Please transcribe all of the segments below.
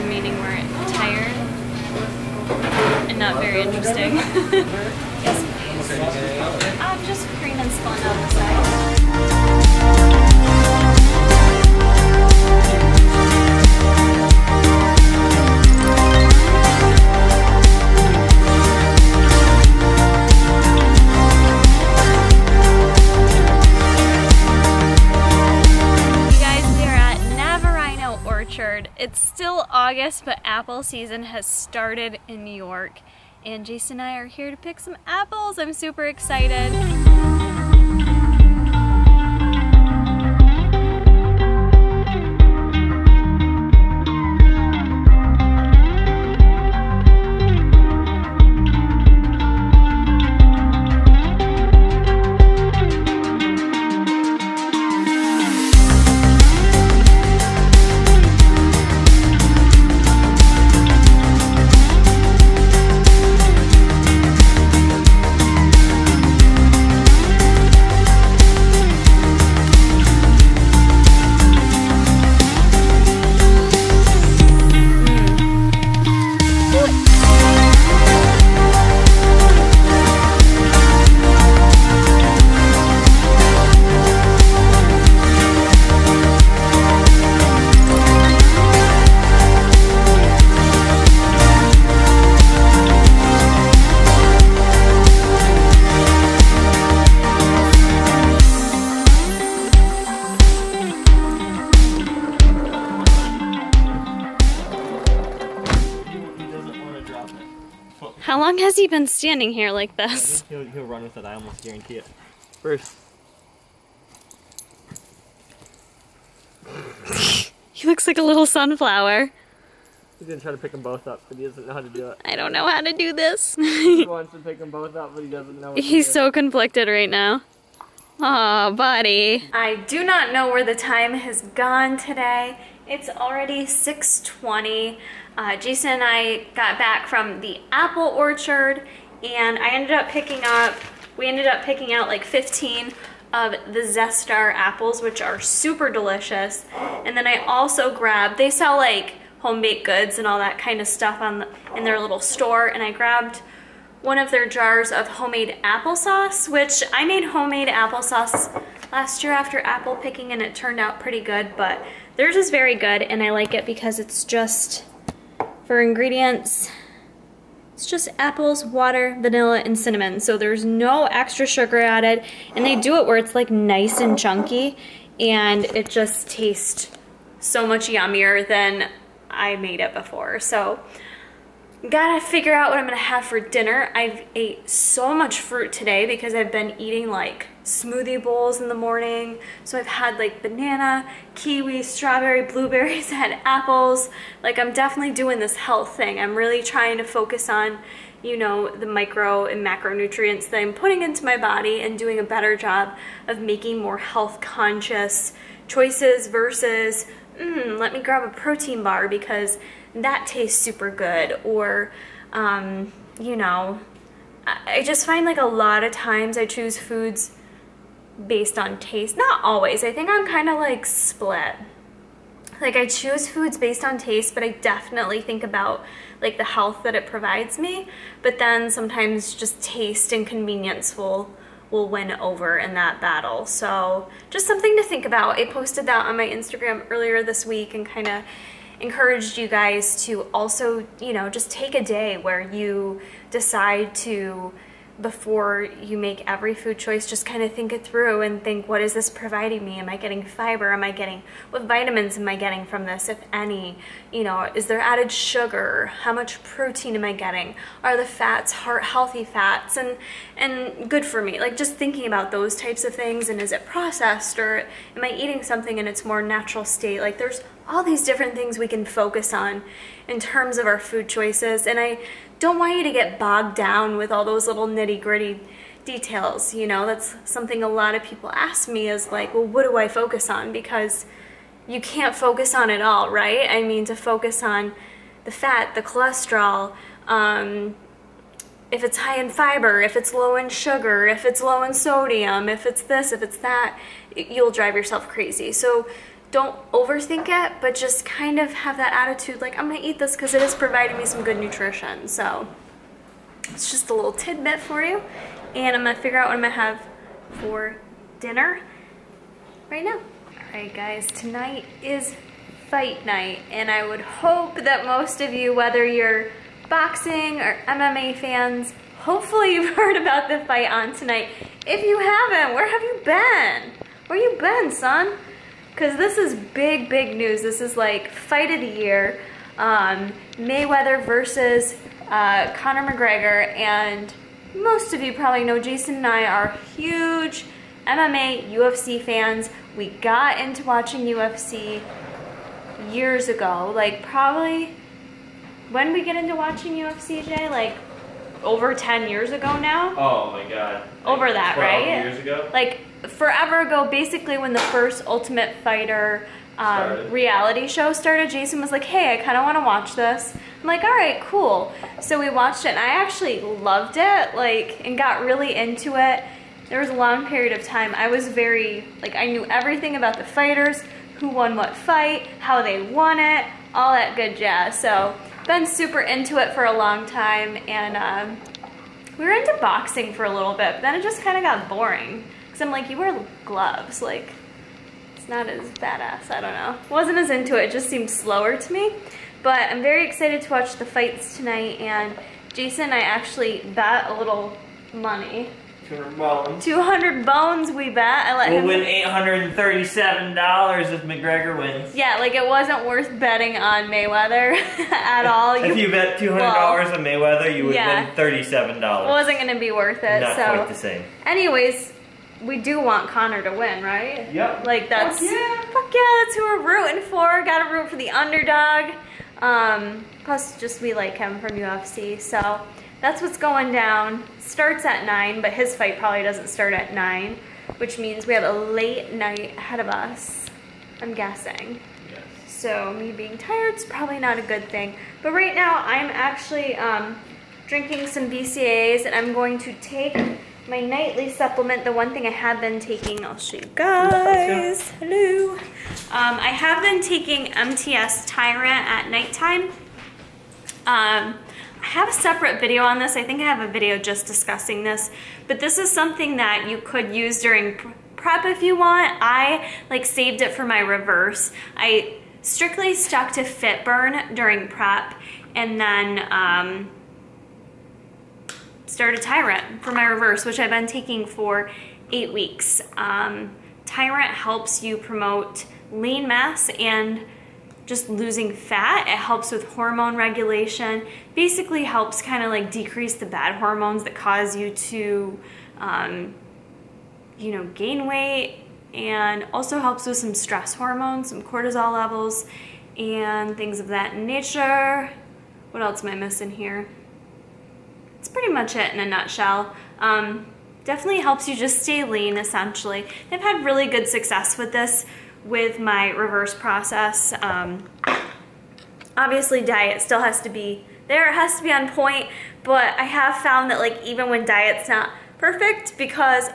meaning we're tired and not very interesting. Yes, please. Just cream and spun on the side. It's still August, but apple season has started in New York, and Jason and I are here to pick some apples. I'm super excited. How long has he been standing here like this? He'll run with it, I almost guarantee it. First. He looks like a little sunflower. He's gonna try to pick them both up, but he doesn't know how to do it. I don't know how to do this. He wants to pick them both up, but he doesn't know what to do. He's so conflicted right now. Aw, buddy. I do not know where the time has gone today. It's already 6:20. Jason and I got back from the apple orchard, and we ended up picking out like 15 of the Zestar apples, which are super delicious. And then I also grabbed, they sell like home baked goods and all that kind of stuff in their little store, and I grabbed one of their jars of homemade applesauce, which I made homemade applesauce last year after apple picking, and it turned out pretty good, but theirs is very good, and I like it because it's just, for ingredients, it's just apples, water, vanilla, and cinnamon. So there's no extra sugar added, and they do it where it's like nice and chunky, and it just tastes so much yummier than I made it before. So gotta figure out what I'm gonna have for dinner. I've ate so much fruit today because I've been eating like smoothie bowls in the morning. So I've had like banana, kiwi, strawberry, blueberries, I had apples. Like, I'm definitely doing this health thing. I'm really trying to focus on, you know, the micro and macronutrients that I'm putting into my body and doing a better job of making more health conscious choices versus, let me grab a protein bar because that tastes super good, or you know, I just find like a lot of times I choose foods based on taste. Not always. I think I'm kind of like split. Like, I choose foods based on taste, but I definitely think about like the health that it provides me, but then sometimes just taste and convenience will win over in that battle. So just something to think about. I posted that on my Instagram earlier this week and kind of encouraged you guys to also, you know, just take a day where you decide to, before you make every food choice, just kind of think it through and think, what is this providing me? Am I getting fiber? Am I getting, what vitamins am I getting from this, if any? You know, is there added sugar? How much protein am I getting? Are the fats healthy fats and good for me? Like, just thinking about those types of things, and is it processed, or am I eating something in its more natural state? Like, there's all these different things we can focus on in terms of our food choices, and I don't want you to get bogged down with all those little nitty-gritty details. You know, that's something a lot of people ask me, is like, well, what do I focus on? Because you can't focus on it all, right? I mean, to focus on the fat, the cholesterol, if it's high in fiber, if it's low in sugar, if it's low in sodium, if it's this, if it's that, you'll drive yourself crazy. So don't overthink it, but just kind of have that attitude like, I'm gonna eat this because it is providing me some good nutrition. So it's just a little tidbit for you. And I'm gonna figure out what I'm gonna have for dinner right now. All right guys, tonight is fight night, and I would hope that most of you, whether you're boxing or MMA fans, hopefully you've heard about the fight on tonight. If you haven't, where have you been? Where you been, son? Because this is big, big news. This is like fight of the year. Mayweather versus Conor McGregor, and most of you probably know Jason and I are huge MMA, UFC fans. We got into watching UFC years ago, like probably, when we get into watching UFC, Jay? Like over 10 years ago now? Oh my god. Over that, 12 right? years ago? Like forever ago, basically when the first Ultimate Fighter reality show started, Jason was like, hey, I kind of want to watch this. I'm like, all right, cool. So we watched it, and I actually loved it, like, and got really into it. There was a long period of time I was very, like, I knew everything about the fighters, who won what fight, how they won it, all that good jazz. So been super into it for a long time, and we were into boxing for a little bit, but then it just kind of got boring. Because I'm like, you wear gloves, like, it's not as badass, I don't know. Wasn't as into it, it just seemed slower to me. But I'm very excited to watch the fights tonight, and Jason and I actually bet a little money. 200 bones. 200 bones we bet. I let him win $837 if McGregor wins. Yeah, like it wasn't worth betting on Mayweather at all. If you bet $200 on Mayweather, you would win $37. It wasn't going to be worth it. Not quite the same. Anyways, we do want Conor to win, right? Yep. Like that's, fuck yeah, that's who we're rooting for. Gotta root for the underdog. Plus just we like him from UFC, so that's what's going down. Starts at 9, but his fight probably doesn't start at 9, which means we have a late night ahead of us, I'm guessing. Yes. So me being tired is probably not a good thing. But right now I'm actually drinking some BCAAs, and I'm going to take my nightly supplement, the one thing I have been taking. I'll show you guys. Hello. I have been taking MTS Tyrant at nighttime. I have a separate video on this. I think I have a video just discussing this, but this is something that you could use during prep if you want. I like saved it for my reverse. I strictly stuck to Fitburn during prep, and then started Tyrant for my reverse, which I've been taking for 8 weeks. Tyrant helps you promote lean mass and just losing fat. It helps with hormone regulation. Basically helps kind of like decrease the bad hormones that cause you to, you know, gain weight, and also helps with some stress hormones, some cortisol levels, and things of that nature. What else am I missing here? That's pretty much it in a nutshell. Definitely helps you just stay lean, essentially. I've had really good success with this with my reverse process. Obviously diet still has to be there, it has to be on point, but I have found that like even when diet's not perfect, because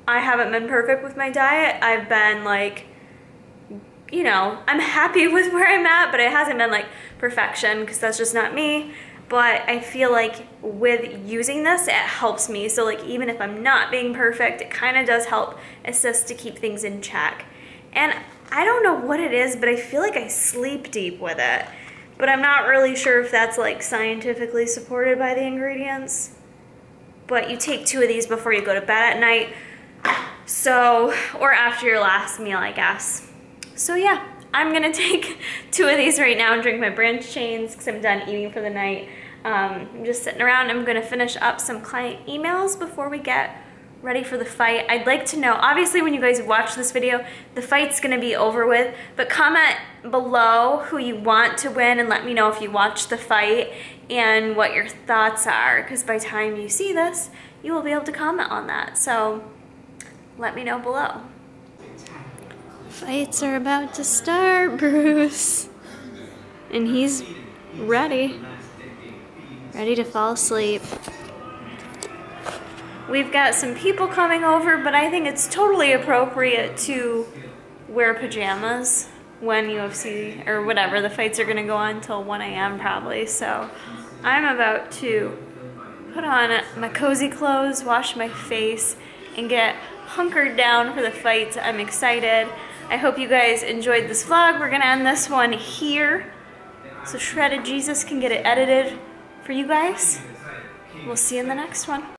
I haven't been perfect with my diet, I've been like, you know, I'm happy with where I'm at, but it hasn't been like perfection, because that's just not me. But I feel like with using this, it helps me. So like even if I'm not being perfect, it kind of does help assist to keep things in check. And I don't know what it is, but I feel like I sleep deep with it. But I'm not really sure if that's like scientifically supported by the ingredients. But you take 2 of these before you go to bed at night. So, or after your last meal, I guess. So yeah, I'm gonna take 2 of these right now and drink my branch chains because I'm done eating for the night. I'm just sitting around. I'm gonna finish up some client emails before we get ready for the fight. I'd like to know, obviously when you guys watch this video, the fight's gonna be over with, but comment below who you want to win and let me know if you watched the fight and what your thoughts are, because by the time you see this, you will be able to comment on that. So let me know below. Fights are about to start, Bruce. And he's ready to fall asleep. We've got some people coming over, but I think it's totally appropriate to wear pajamas. when UFC or whatever the fights are gonna go on until 1 a.m. probably. So I'm about to put on my cozy clothes, wash my face, and get hunkered down for the fights. I'm excited. I hope you guys enjoyed this vlog. We're gonna end this one here so Shredded Jesus can get it edited for you guys. We'll see you in the next one.